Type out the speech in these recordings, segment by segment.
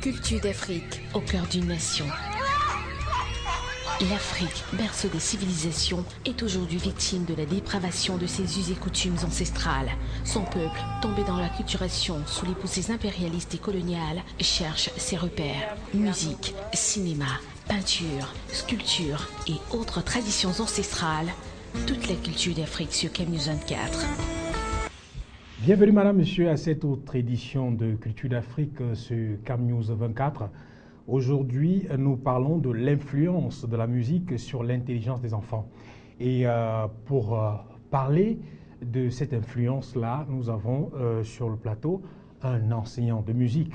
Culture d'Afrique, au cœur d'une nation. L'Afrique, berceau des civilisations, est aujourd'hui victime de la dépravation de ses us et coutumes ancestrales. Son peuple, tombé dans l'acculturation sous les poussées impérialistes et coloniales, cherche ses repères. Musique, cinéma, peinture, sculpture et autres traditions ancestrales. Toute la culture d'Afrique sur CamNews 24. Bienvenue madame, monsieur à cette autre édition de Culture d'Afrique sur CamNews 24. Aujourd'hui, nous parlons de l'influence de la musique sur l'intelligence des enfants. Et pour parler de cette influence-là, nous avons sur le plateau un enseignant de musique.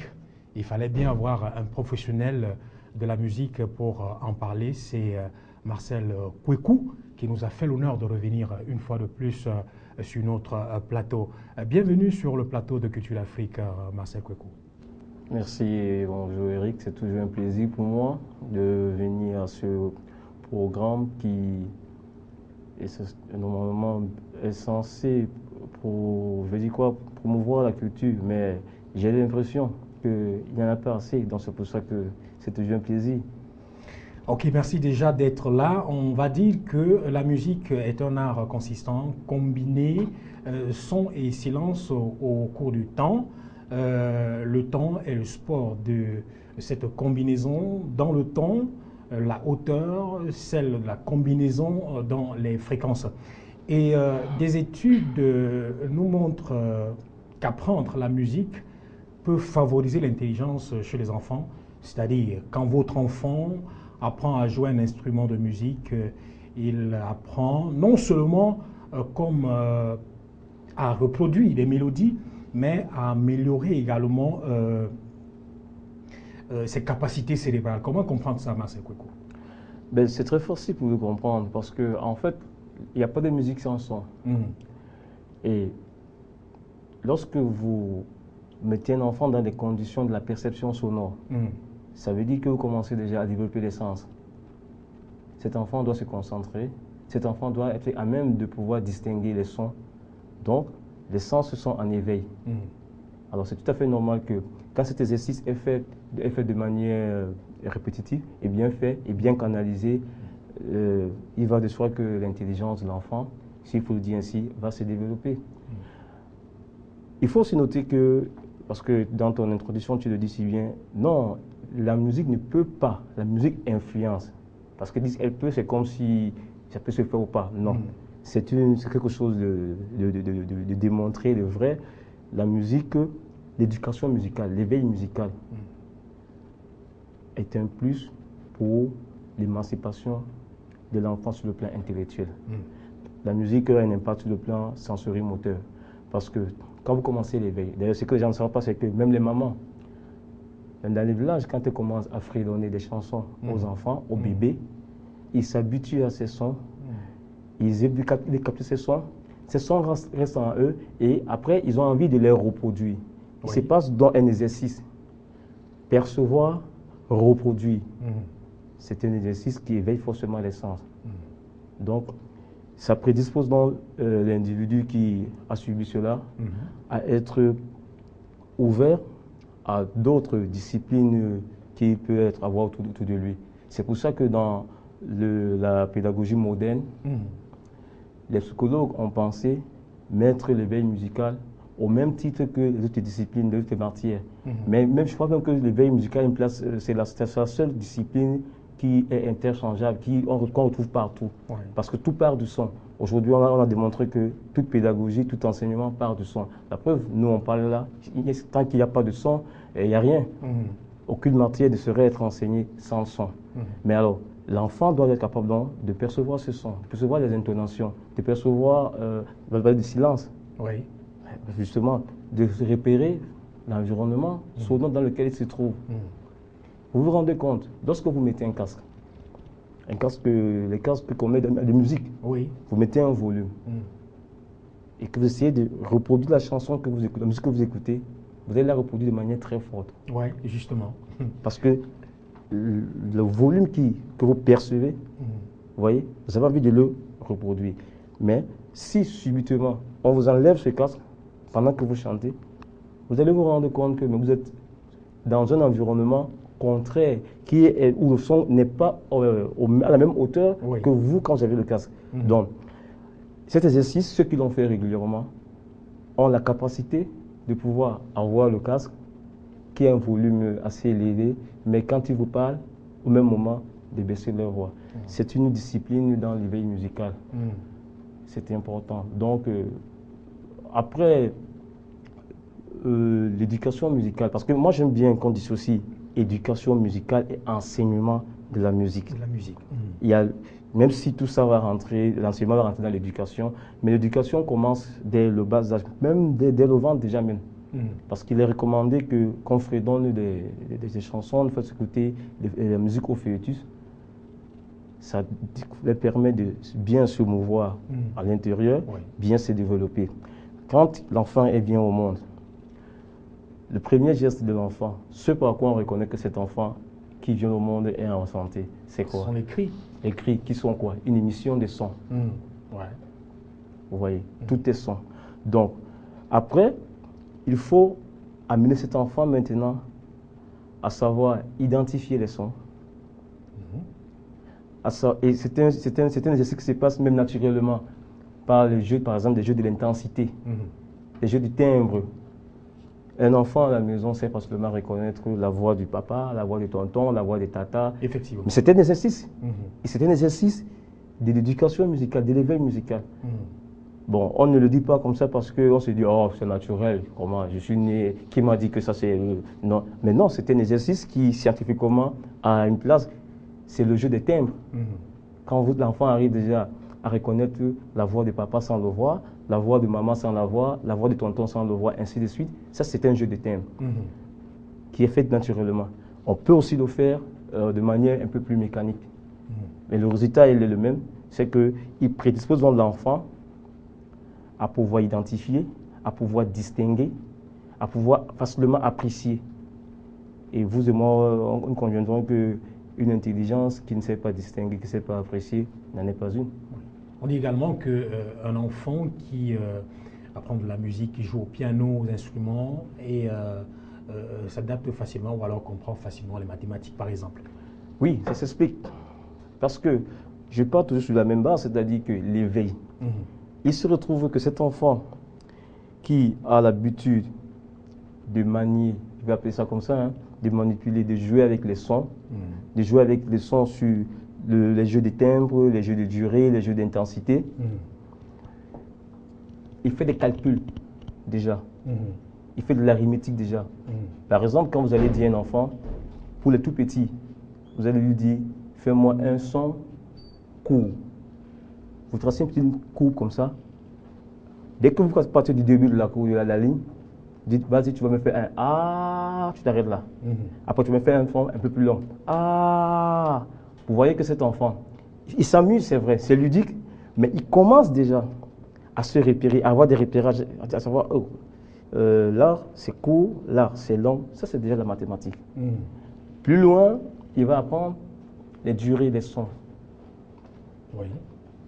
Il fallait bien avoir un professionnel de la musique pour en parler. C'est Marcel Kweku qui nous a fait l'honneur de revenir une fois de plus sur notre plateau. Bienvenue sur le plateau de Culture d'Afrique, Marcel Kweku. Merci et bonjour Eric, c'est toujours un plaisir pour moi de venir à ce programme qui est normalement est censé promouvoir la culture, mais j'ai l'impression qu'il n'y en a pas assez, donc c'est pour ça que c'est toujours un plaisir. Ok, merci déjà d'être là. On va dire que la musique est un art consistant, combiné son et silence au cours du temps. Le temps est le sport de cette combinaison dans le temps, la hauteur, celle de la combinaison dans les fréquences. Et des études nous montrent qu'apprendre la musique peut favoriser l'intelligence chez les enfants. C'est-à-dire, quand votre enfant apprend à jouer un instrument de musique, il apprend non seulement comme à reproduire des mélodies, mais à améliorer également ses capacités cérébrales. Comment comprendre ça, Marcel Kweku? Ben, c'est très facile pour vous comprendre, parce qu'en fait, il n'y a pas de musique sans son. Et lorsque vous mettez un enfant dans des conditions de la perception sonore, ça veut dire que vous commencez déjà à développer les sens. Cet enfant doit se concentrer, cet enfant doit être à même de pouvoir distinguer les sons. Donc, les sens sont en éveil. Alors c'est tout à fait normal que quand cet exercice est fait de manière répétitive, et bien fait, et bien canalisé, il va de soi que l'intelligence de l'enfant, s'il faut le dire ainsi, va se développer. Il faut aussi noter que, parce que dans ton introduction tu le dis si bien, non, la musique ne peut pas, la musique influence. Parce que elle peut, c'est comme si ça peut se faire ou pas. Non. C'est quelque chose de démontré, de vrai. La musique, l'éducation musicale, l'éveil musical est un plus pour l'émancipation de l'enfant sur le plan intellectuel. La musique a un impact sur le plan sensorimoteur. Parce que quand vous commencez l'éveil, d'ailleurs ce que les gens ne savent pas, c'est que même les mamans, dans les villages, quand elles commencent à fredonner des chansons aux enfants, aux bébés, ils s'habituent à ces sons. Ils captent ces sons restent en eux et après, ils ont envie de les reproduire. Il se passe dans un exercice. Percevoir, reproduire. C'est un exercice qui éveille forcément les sens. Donc, ça prédispose donc l'individu qui a subi cela à être ouvert à d'autres disciplines qu'il peut avoir autour de lui. C'est pour ça que dans la pédagogie moderne, les psychologues ont pensé mettre l'éveil musical au même titre que les autres disciplines, les autres matières. Mais même, je crois même que l'éveil musical, c'est la seule discipline qui est interchangeable, qu'on retrouve partout. Parce que tout part du son. Aujourd'hui, on a démontré que toute pédagogie, tout enseignement part du son. La preuve, nous on parle là, tant qu'il n'y a pas de son, il n'y a rien. Aucune matière ne saurait être enseignée sans son. Mais alors, l'enfant doit être capable donc de percevoir ce son, de percevoir les intonations, de percevoir le silence. Justement, de repérer l'environnement sonore dans lequel il se trouve. Vous vous rendez compte, lorsque vous mettez un casque, les casques qu'on met de musique, vous mettez un volume et que vous essayez de reproduire la chanson que vous écoutez, la musique que vous écoutez, vous allez la reproduire de manière très forte. Oui, justement. Parce que le volume que vous percevez, vous voyez, vous avez envie de le reproduire. Mais si subitement on vous enlève ce casque pendant que vous chantez, vous allez vous rendre compte que vous êtes dans un environnement contraire, où le son n'est pas à la même hauteur que vous quand vous avez le casque. Donc, cet exercice, ceux qui l'ont fait régulièrement ont la capacité de pouvoir avoir le casque qui a un volume assez élevé, mais quand ils vous parlent, au même moment, de baisser leur voix. C'est une discipline dans l'éveil musical. C'est important. Donc, après, l'éducation musicale, parce que moi j'aime bien qu'on dissocie éducation musicale et enseignement de la musique. Il y a, même si tout ça va rentrer, l'enseignement va rentrer dans l'éducation, mais l'éducation commence dès le bas âge, même dès le ventre déjà même. Parce qu'il est recommandé qu'on fredonne des chansons, on fasse écouter la musique au fœtus. Ça leur permet de bien se mouvoir à l'intérieur, bien se développer. Quand l'enfant vient au monde, le premier geste de l'enfant, ce par quoi on reconnaît que cet enfant qui vient au monde est en santé, c'est quoi? Ce sont les cris. Les cris qui sont quoi? Une émission de son. Vous voyez, tout est son. Donc, après, il faut amener cet enfant maintenant à savoir identifier les sons. Et c'est un exercice qui se passe même naturellement par les jeux, par exemple, des jeux de l'intensité, les jeux du timbre. Un enfant à la maison sait pas seulement reconnaître la voix du papa, la voix du tonton, la voix des tatas. Effectivement. Mais c'est un exercice. Et c'est un exercice de l'éducation musicale, de l'éveil musical. Bon, on ne le dit pas comme ça parce qu'on se dit, oh, c'est naturel, comment, je suis né, qui m'a dit que ça c'est... Non, mais non, c'est un exercice qui, scientifiquement, a une place. C'est le jeu des timbres. Quand l'enfant arrive déjà à reconnaître la voix de papa sans le voir, la voix de maman sans la voix de tonton sans le voir, ainsi de suite, ça c'est un jeu de timbres qui est fait naturellement. On peut aussi le faire de manière un peu plus mécanique. Mais le résultat, il est le même, c'est qu'il prédispose l'enfant à pouvoir identifier, à pouvoir distinguer, à pouvoir facilement apprécier. Et vous et moi, nous conviendrons qu'une intelligence qui ne sait pas distinguer, qui ne sait pas apprécier, n'en est pas une. On dit également qu'un enfant qui apprend de la musique, qui joue au piano, aux instruments, et s'adapte facilement ou alors comprend facilement les mathématiques, par exemple. Oui, ça s'explique. Parce que je pars toujours sur la même base, c'est-à-dire que l'éveil. Il se retrouve que cet enfant qui a l'habitude de manier, je vais appeler ça comme ça, de manipuler, de jouer avec les sons, de jouer avec les sons sur les jeux de timbres, les jeux de durée, les jeux d'intensité. Il fait des calculs déjà. Il fait de l'arithmétique déjà. Par exemple, quand vous allez dire à un enfant, pour les tout petits, vous allez lui dire, fais-moi un son court. Vous tracez une petite courbe comme ça. Dès que vous partez du début de la courbe, de la ligne, dites, vas-y, tu vas me faire un ah, tu t'arrêtes là. Après, tu me fais un son un peu plus long. Ah, vous voyez que cet enfant, il s'amuse, c'est vrai, c'est ludique, mais il commence déjà à se repérer, à avoir des repérages, à savoir, oh, là, c'est court, là, c'est long. Ça, c'est déjà la mathématique. Plus loin, il va apprendre les durées des sons.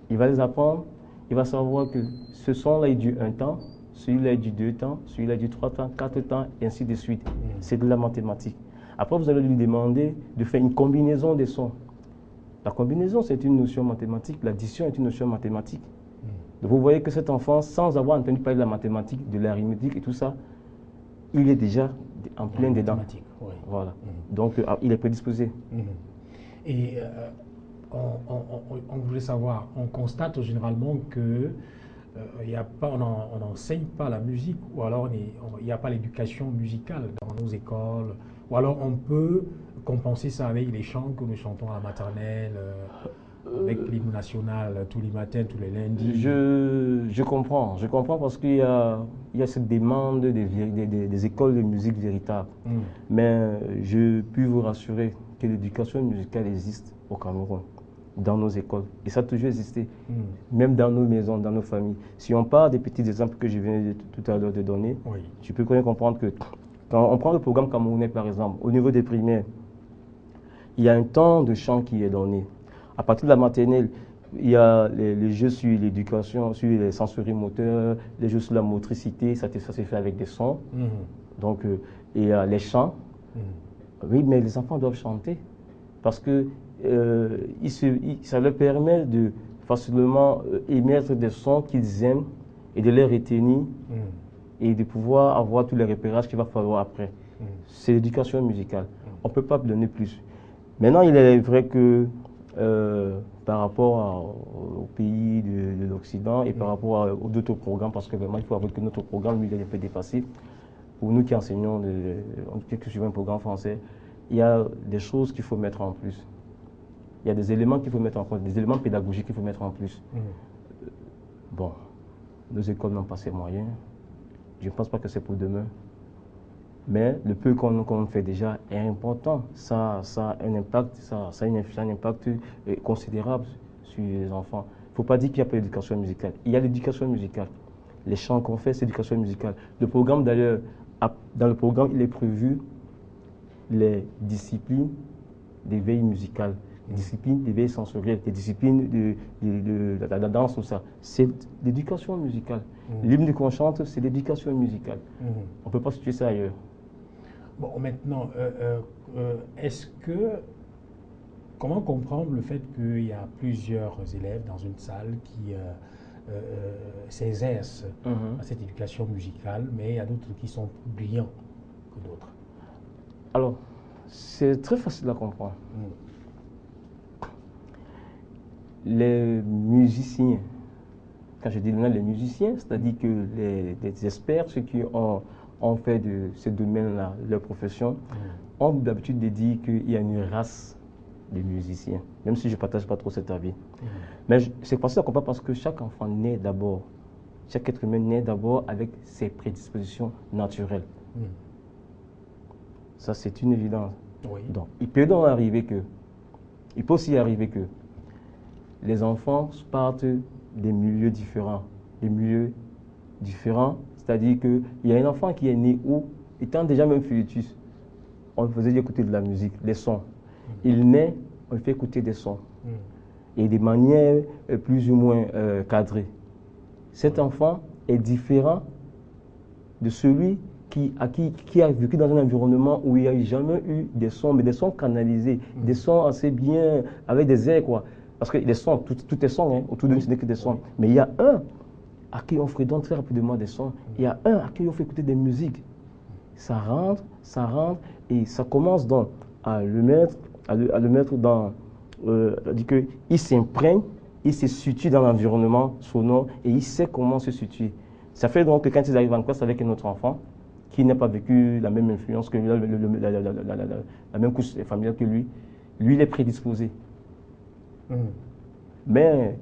Il va les apprendre, il va savoir que ce son-là, il dure un temps, celui-là, il dure 2 temps, celui-là, il dure 3 temps, 4 temps, et ainsi de suite. C'est de la mathématique. Après, vous allez lui demander de faire une combinaison des sons. La combinaison, c'est une notion mathématique, l'addition est une notion mathématique. Donc, vous voyez que cet enfant, sans avoir entendu parler de la mathématique, de l'arithmétique et tout ça, il est déjà en plein dedans. Voilà. Donc, il est prédisposé. Et on voulait savoir, on constate généralement que on n'enseigne pas la musique, ou alors il n'y a pas l'éducation musicale dans nos écoles, ou alors on peut compenser ça avec les chants que nous chantons à la maternelle, avec l'hymne national tous les matins, tous les lundis. Je comprends parce qu'il y a cette demande des écoles de musique véritables. Mais je puis vous rassurer que l'éducation musicale existe au Cameroun, dans nos écoles. Et ça a toujours existé, même dans nos maisons, dans nos familles. Si on parle des petits exemples que je viens tout à l'heure de donner, tu peux bien comprendre que quand on prend le programme camerounais, par exemple, au niveau des primaires, il y a un temps de chant qui est donné. À partir de la maternelle, il y a les jeux sur l'éducation, sur les sensories moteurs, les jeux sur la motricité, ça se fait avec des sons. Donc, il y a les chants. Oui, mais les enfants doivent chanter parce que ça leur permet de facilement émettre des sons qu'ils aiment et de les retenir et de pouvoir avoir tous les repérages qu'il va falloir après. C'est l'éducation musicale. On ne peut pas donner plus. Maintenant, il est vrai que par rapport au pays de l'Occident et par rapport aux d'autres programmes, parce que vraiment, il faut avouer que notre programme, lui, il est un peu dépassé. Pour nous qui enseignons, qui suivons un programme français, il y a des choses qu'il faut mettre en plus. Il y a des éléments qu'il faut mettre en plus, des éléments pédagogiques qu'il faut mettre en plus. Bon, nos écoles n'ont pas ces moyens. Je ne pense pas que c'est pour demain. Mais le peu qu'on fait déjà est important. Ça a un impact, ça a un impact considérable sur les enfants. Il ne faut pas dire qu'il n'y a pas d'éducation musicale. Il y a l'éducation musicale. Les chants qu'on fait, c'est l'éducation musicale. Le programme, d'ailleurs, dans le programme, il est prévu les disciplines d'éveil musical, les disciplines d'éveil sensoriel, les disciplines de la danse, tout ça. C'est l'éducation musicale. L'hymne qu'on chante, c'est l'éducation musicale. On ne peut pas situer ça ailleurs. Bon, maintenant, comment comprendre le fait qu'il y a plusieurs élèves dans une salle qui s'exercent à cette éducation musicale, mais il y a d'autres qui sont plus brillants que d'autres? Alors, c'est très facile à comprendre. Les musiciens, quand je dis les musiciens, c'est-à-dire que les experts, ceux qui ont fait de ce domaine-là leur profession, ont l'habitude de dire qu'il y a une race de musiciens, même si je ne partage pas trop cet avis. Mais c'est facile à comprendre parce que chaque enfant naît d'abord, chaque être humain naît d'abord avec ses prédispositions naturelles. Ça, c'est une évidence. Donc, il peut aussi arriver que les enfants partent des milieux différents. Des milieux différents, c'est-à-dire qu'il y a un enfant qui est né où, étant déjà même fœtus, on faisait écouter de la musique, des sons. Il naît, on lui fait écouter des sons. Et de manière plus ou moins cadrée. Cet enfant est différent de celui qui a vécu dans un environnement où il n'y a jamais eu des sons, mais des sons canalisés, des sons assez bien, avec des airs, quoi. Parce que les sons, tout est son, hein, autour de nous, ce n'est que des sons. Mais il y a un à qui on fredonne très rapidement des sons. Il y a un à qui on fait écouter des musiques. Ça rentre, et ça commence donc à le mettre dans... dit qu'il s'imprègne, il se situe dans l'environnement sonore et il sait comment se situer. Ça fait donc que quand ils arrivent en classe avec un autre enfant, qui n'a pas vécu la même influence que lui, la même couche familiale que lui, il est prédisposé. Mais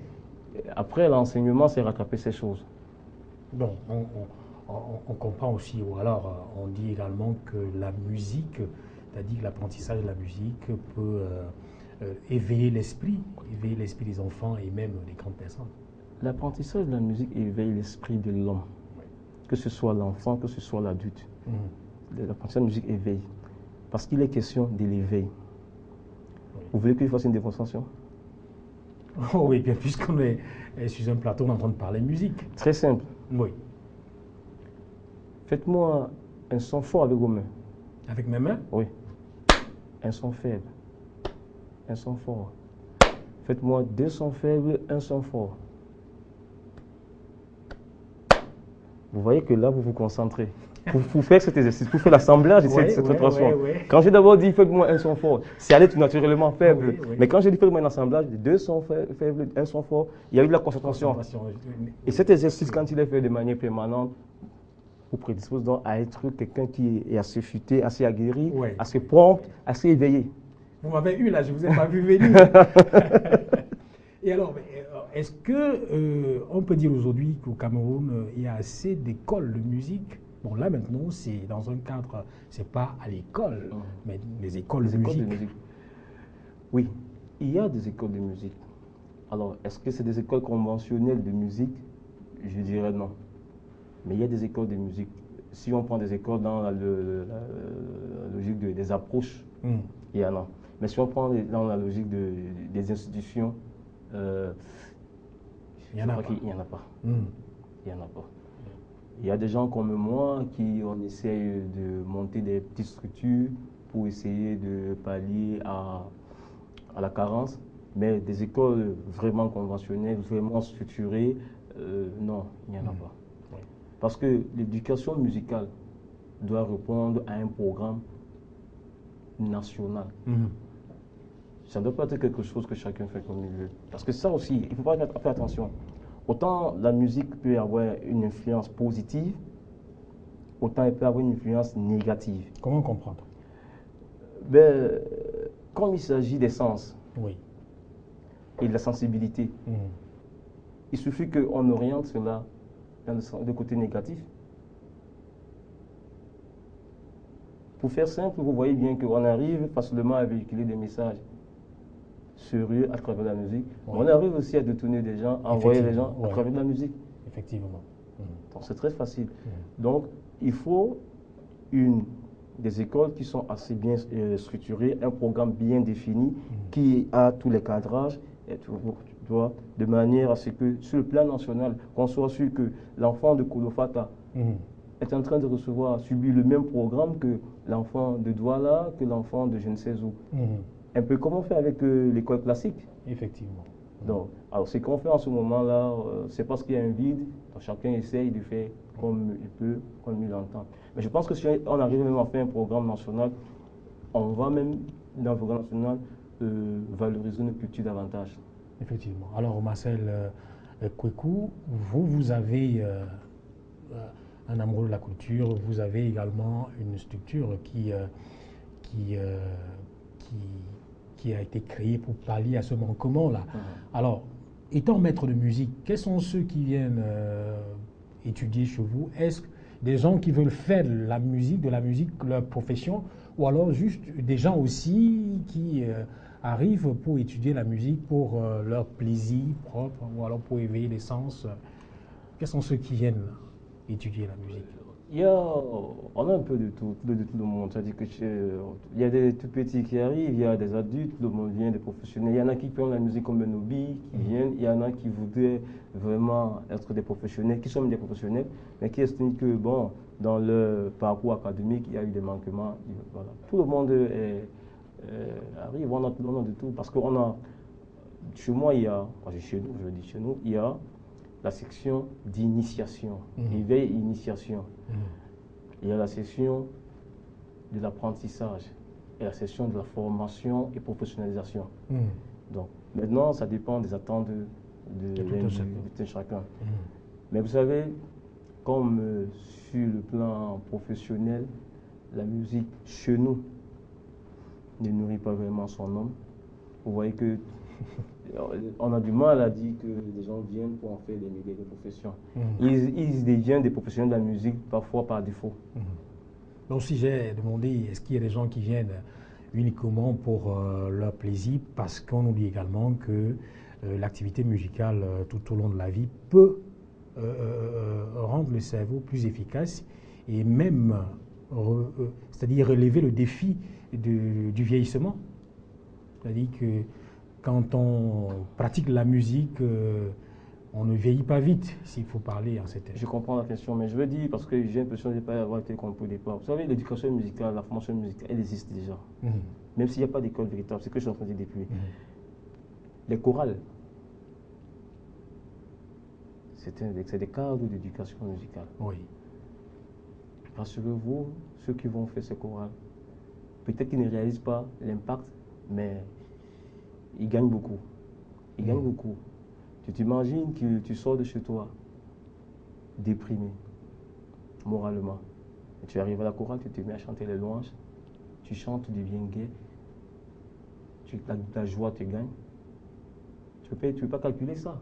après, l'enseignement, c'est rattraper ces choses. Bon, on comprend aussi, ou alors on dit également que la musique, c'est-à-dire que l'apprentissage de la musique peut éveiller l'esprit des enfants et même des grandes personnes. L'apprentissage de la musique éveille l'esprit de l'homme, que ce soit l'enfant, que ce soit l'adulte. L'apprentissage de la musique éveille, parce qu'il est question de l'éveil. Vous voulez que je fasse une démonstration? Oh oui, bien puisqu'on est sur un plateau, on est en train de parler musique. Très simple. Oui. Faites-moi un son fort avec vos mains. Avec mes mains? Oui. Un son faible. Un son fort. Faites-moi 2 sons faibles, un son fort. Vous voyez que là, vous vous concentrez. Pour faire cet exercice, pour faire l'assemblage de cette préparation. Quand j'ai d'abord dit faites-moi un son fort, c'est allé tout naturellement faible. Mais quand j'ai dit faites-moi un assemblage de 2 sons faibles, un son fort, il y a eu de la concentration. Et cet exercice, quand il est fait de manière permanente, vous prédispose donc à être quelqu'un qui est assez futé, assez aguerri, assez prompt, assez éveillé. Vous m'avez eu là, je ne vous ai pas vu venir. Et alors, est-ce qu'on peut dire aujourd'hui qu'au Cameroun, il y a assez d'écoles de musique? Bon, là maintenant, c'est dans un cadre, c'est pas à l'école, mais les écoles de musique. Oui, il y a des écoles de musique. Alors, est-ce que c'est des écoles conventionnelles de musique? Je dirais non. Mais il y a des écoles de musique. Si on prend des écoles dans la logique des approches, il y en a. Mais si on prend dans la logique des institutions, il n'y en a pas. Il n'y en a pas. Il y a des gens comme moi qui on essaye de monter des petites structures pour essayer de pallier à la carence. Mais des écoles vraiment conventionnelles, vraiment structurées, non, il n'y en a pas. Parce que l'éducation musicale doit répondre à un programme national. Ça ne doit pas être quelque chose que chacun fait comme il veut. Parce que ça aussi, il ne faut pas faire attention. Autant la musique peut avoir une influence positive, autant elle peut avoir une influence négative. Comment comprendre? Ben, comme il s'agit des sens et de la sensibilité, il suffit qu'on oriente cela dans le côté négatif. Pour faire simple, vous voyez bien qu'on arrive facilement à véhiculer des messages sérieux à travers la musique. On arrive aussi à détourner des gens, à envoyer les gens à travers la musique. Effectivement. Donc c'est très facile. Donc il faut des écoles qui sont assez bien structurées, un programme bien défini, qui a tous les cadrages, et de manière à ce que sur le plan national, qu'on soit sûr que l'enfant de Kolofata est en train de subir le même programme que l'enfant de Douala, que l'enfant de je ne sais où. Un peu comme on fait avec l'école classique. Effectivement. Donc, alors ce qu'on fait en ce moment-là, c'est parce qu'il y a un vide, donc chacun essaye de faire comme il peut, comme il l'entend. Mais je pense que si on arrive même à faire un programme national, on va même, dans le programme national, valoriser nos cultures davantage. Effectivement. Alors, Marcel Kweku, vous avez un amoureux de la culture, vous avez également une structure qui a été créée pour pallier à ce manquement-là. Alors, étant maître de musique, quels sont ceux qui viennent étudier chez vous? Est-ce des gens qui veulent faire de la musique leur profession, ou alors juste des gens aussi qui arrivent pour étudier la musique pour leur plaisir propre, ou alors pour éveiller les sens? Quels sont ceux qui viennent étudier la musique? On a un peu de tout le monde. C'est-à-dire que il y a des tout petits qui arrivent, il y a des adultes, tout le monde vient, des professionnels. Il y en a qui font la musique comme un hobby, qui viennent. Il y en a qui voudraient vraiment être des professionnels, qui sont des professionnels, mais qui estiment que, bon, dans le parcours académique, il y a eu des manquements. Voilà. Tout le monde arrive, on a de tout. Parce qu'on a, chez moi, quand je dis chez nous, il y a la section d'initiation, éveil et initiation. Il y a la section de l'apprentissage et la section de la formation et professionnalisation. Donc, maintenant, ça dépend des attentes de chacun. Mais vous savez, comme sur le plan professionnel, la musique, chez nous, ne nourrit pas vraiment son homme. Vous voyez que on a du mal à dire que les gens viennent pour en faire des métiers de profession. Ils deviennent des professionnels de la musique parfois par défaut. Donc si j'ai demandé, est-ce qu'il y a des gens qui viennent uniquement pour leur plaisir, parce qu'on oublie également que l'activité musicale tout au long de la vie peut rendre le cerveau plus efficace et même, c'est-à-dire relever le défi du vieillissement. C'est-à-dire que quand on pratique la musique, on ne vieillit pas vite, s'il faut parler en ces termes. Je comprends la question, mais je veux dire, parce que j'ai l'impression de ne pas avoir été compris au départ. Vous savez, l'éducation musicale, la formation musicale, elle existe déjà. Même s'il n'y a pas d'école véritable, c'est ce que je suis en train de dire depuis. Les chorales, c'est des cadres d'éducation musicale. Oui. Rassurez-vous, ceux qui vont faire ces chorales, peut-être qu'ils ne réalisent pas l'impact, mais ils gagnent beaucoup. Ils gagnent beaucoup. Tu t'imagines que tu sors de chez toi, déprimé, moralement. Et tu arrives à la chorale, tu te mets à chanter les louanges, tu chantes, tu deviens gai, ta joie te gagne. Tu ne peux pas calculer ça.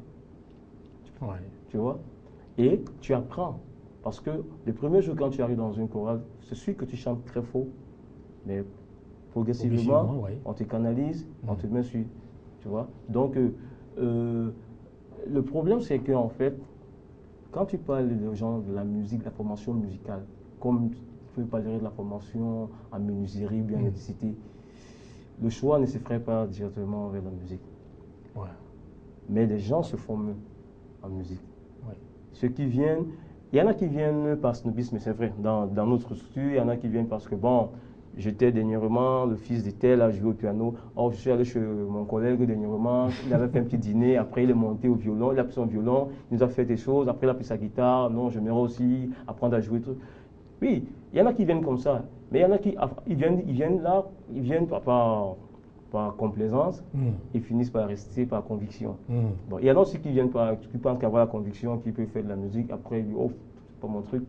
Tu vois? Et tu apprends. Parce que le premier jour, quand tu arrives dans une chorale, c'est sûr que tu chantes très faux, mais progressivement, on te canalise, on te met sur. Tu vois? Donc, le problème, c'est qu'en fait, quand tu parles de gens de la musique, de la formation musicale, comme tu peux parler de la formation en menuiserie, bien électricité, le choix ne se ferait pas directement vers la musique. Mais les gens se forment en musique. Ceux qui viennent, il y en a qui viennent par snobisme, c'est vrai, dans notre structure, il y en a qui viennent parce que, bon, j'étais dernièrement le fils de tel à jouer au piano. Or, je suis allé chez mon collègue dernièrement, il avait fait un petit dîner, après il est monté au violon, il a pris son violon, il nous a fait des choses, après il a pris sa guitare, non, j'aimerais aussi apprendre à jouer. Tout. Oui, il y en a qui viennent comme ça, mais il y en a qui ils viennent là, ils viennent par complaisance, ils finissent par rester par conviction. Bon, il y en a aussi qui viennent qui pensent qu'avoir la conviction, qui peut faire de la musique, après ils disent, oh, c'est pas mon truc.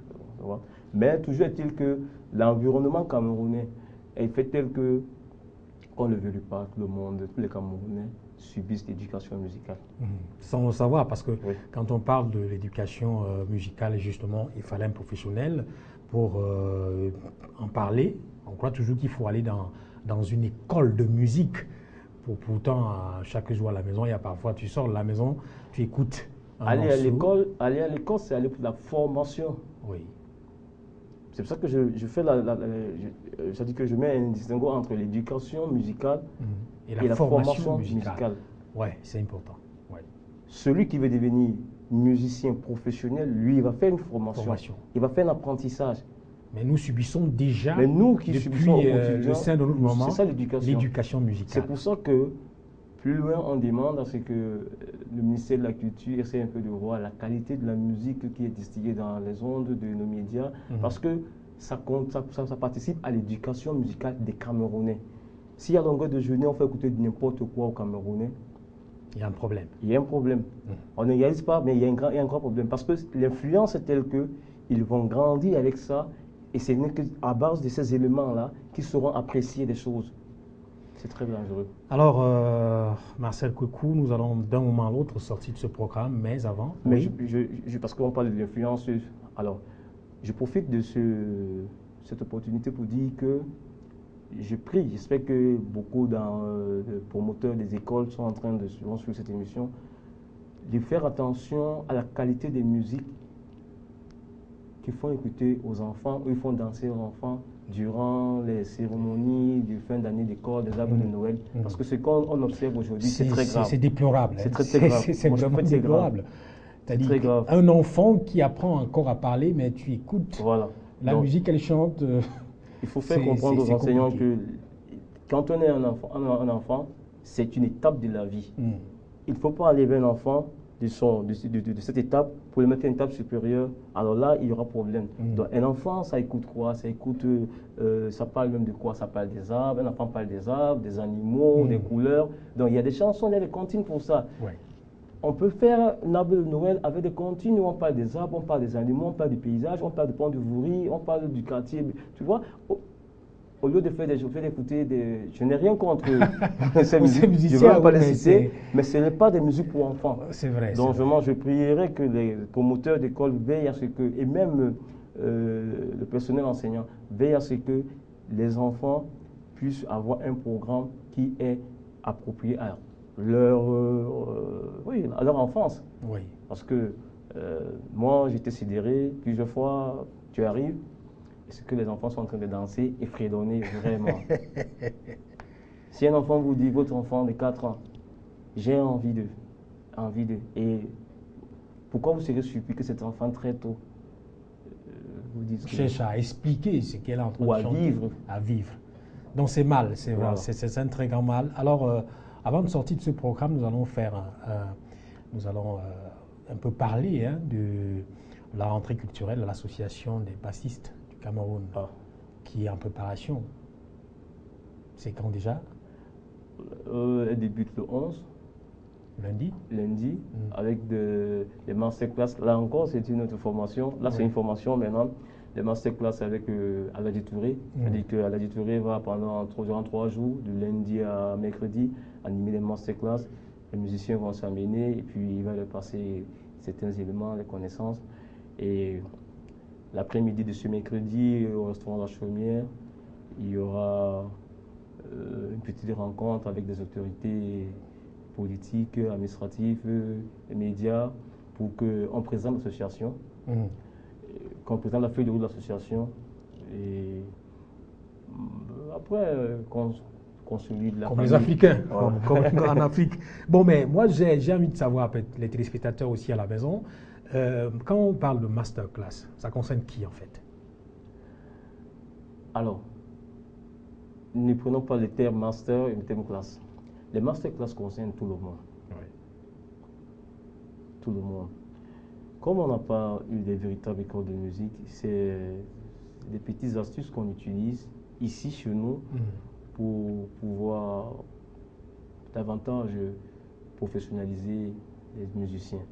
Mais toujours est-il que l'environnement camerounais est fait tel que, qu'on ne veut pas, que le monde, tous les Camerounais subissent l'éducation musicale. Sans le savoir, parce que oui. Quand on parle de l'éducation musicale, justement, il fallait un professionnel pour en parler. On croit toujours qu'il faut aller dans une école de musique. Pourtant, chaque jour à la maison, il y a parfois, tu sors de la maison, tu écoutes aller à l'école, c'est aller pour la formation. Oui. C'est pour ça que je fais je dis que je mets un distinguo entre l'éducation musicale et la formation musicale. Oui, c'est important. Ouais. Celui qui veut devenir musicien professionnel, lui, il va faire une formation. Il va faire un apprentissage. Mais nous subissons déjà, mais nous qui depuis le sein de notre moment, l'éducation musicale. C'est pour ça que, plus loin, on demande à ce que le ministère de la Culture essaie un peu de voir la qualité de la musique qui est distillée dans les ondes de nos médias, parce que ça participe à l'éducation musicale des Camerounais. Si à longueur de journée, on fait écouter n'importe quoi aux Camerounais, il y a un problème. Il y a un problème. On ne réalise pas, mais il y a un grand problème, parce que l'influence est telle qu'ils vont grandir avec ça, et c'est qu'à base de ces éléments-là qu'ils sauront apprécier des choses. C'est très dangereux. Alors, Marcel Kweku, nous allons d'un moment à l'autre sortir de ce programme, mais avant... Mais oui. Parce qu'on parle de l'influence, alors, je profite de cette opportunité pour dire que je prie, j'espère que beaucoup de promoteurs des écoles sont en train de suivre cette émission, de faire attention à la qualité des musiques qu'ils font écouter aux enfants, ou ils font danser aux enfants durant les cérémonies de fin d'année d'école, des arbres de Noël. Parce que ce qu'on observe aujourd'hui, c'est très grave. C'est déplorable. C'est très grave. C'est vraiment déplorable. C'est grave. Un enfant qui apprend encore à parler, mais tu écoutes la musique qu'elle chante. Il faut faire comprendre aux enseignants que quand on est un enfant, c'est une étape de la vie. Il ne faut pas enlever un enfant de cette étape pour le mettre à une étape supérieure. Alors là, il y aura problème. Donc, un enfant, ça écoute quoi? Ça parle même de quoi? Ça parle des arbres. Un enfant parle des arbres, des animaux, des couleurs. Donc, il y a des chansons, il y a des comptines pour ça. Ouais. On peut faire un arbre de Noël avec des comptines où on parle des arbres, on parle des animaux, on parle du paysage, on parle du pont de Vouri, on parle du quartier. Tu vois, au lieu de faire d'écouter des... Je n'ai rien contre ces musiques, je ne veux pas les citer, mais ce n'est pas des musiques pour enfants. C'est vrai. Donc vraiment, je prierais que les promoteurs d'école veillent à ce que, et même le personnel enseignant, veille à ce que les enfants puissent avoir un programme qui est approprié à à leur enfance. Oui. Parce que moi, j'étais sidéré plusieurs fois, tu arrives, et ce que les enfants sont en train de danser et fredonner vraiment. Si un enfant vous dit, votre enfant de 4 ans, j'ai envie de, et pourquoi vous serez surpris que cet enfant très tôt vous dise cherche à expliquer ce qu'elle est en train de chanter, à vivre. Donc c'est mal, c'est vrai, c'est un très grand mal. Alors, avant de sortir de ce programme, nous allons un peu parler de la rentrée culturelle de l'association des bassistes du Cameroun, qui est en préparation. C'est quand déjà? Elle débute le 11. Lundi, avec des masterclass. Là encore, c'est une autre formation. Là, c'est une formation maintenant. Des masterclass avec Aladji Touré. C'est-à-dire que Aladji Touré va pendant 3 jours, de lundi à mercredi, animer des masterclass. Les musiciens vont s'amener et puis il va leur passer certains éléments, les connaissances. Et l'après-midi de ce mercredi, au restaurant La Chaumière, il y aura une petite rencontre avec des autorités politiques, administratives, médias, pour qu'on présente l'association, qu'on présente la feuille de route de l'association, et après qu'on consolide la famille. Comme les Africains, comme en Afrique. Bon, mais moi j'ai envie de savoir, les téléspectateurs aussi à la maison, quand on parle de masterclass, ça concerne qui en fait? Alors, ne prenons pas le terme master et le terme classe. Les masterclass concernent tout le monde. Oui. Tout le monde. Comme on n'a pas eu des véritables écoles de musique, c'est des petites astuces qu'on utilise ici chez nous pour pouvoir davantage professionnaliser les musiciens.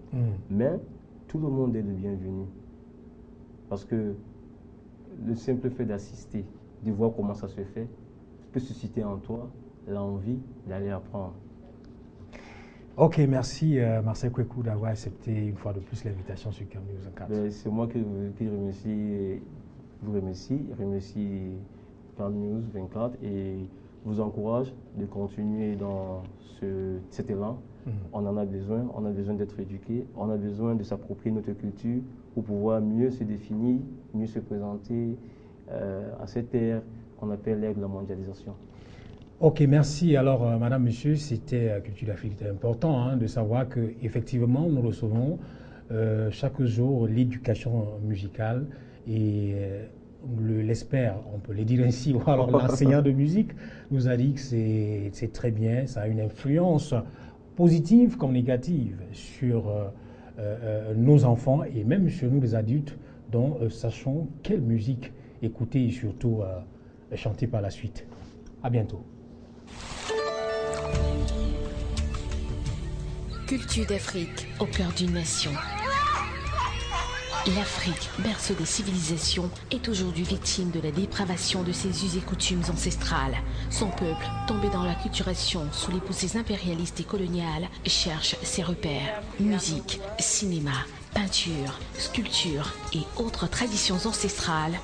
Mais tout le monde est le bienvenu. Parce que le simple fait d'assister, de voir comment ça se fait, peut susciter en toi l'envie d'aller apprendre. Ok, merci Marcel Kweku d'avoir accepté une fois de plus l'invitation sur Cam News 24. C'est moi qui vous remercie Cam News 24 et vous encourage de continuer dans cet élan. On en a besoin d'être éduqué, on a besoin de s'approprier notre culture pour pouvoir mieux se définir, mieux se présenter à cette ère qu'on appelle l'ère de la mondialisation. Ok, merci. Alors, madame, monsieur, c'était Culture d'Afrique. C'était important de savoir qu'effectivement, nous recevons chaque jour l'éducation musicale et l'espère, on peut le dire ainsi, ou alors l'enseignant de musique nous a dit que c'est très bien, ça a une influence positive comme négative sur nos enfants et même sur nous les adultes, dont sachons quelle musique écouter et surtout chanter par la suite. À bientôt. Culture d'Afrique, au cœur d'une nation. L'Afrique, berceau des civilisations, est aujourd'hui victime de la dépravation de ses us et coutumes ancestrales. Son peuple, tombé dans l'acculturation sous les poussées impérialistes et coloniales, cherche ses repères. Musique, cinéma, peinture, sculpture et autres traditions ancestrales.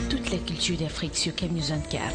Toute la culture d'Afrique sur Cam News 24.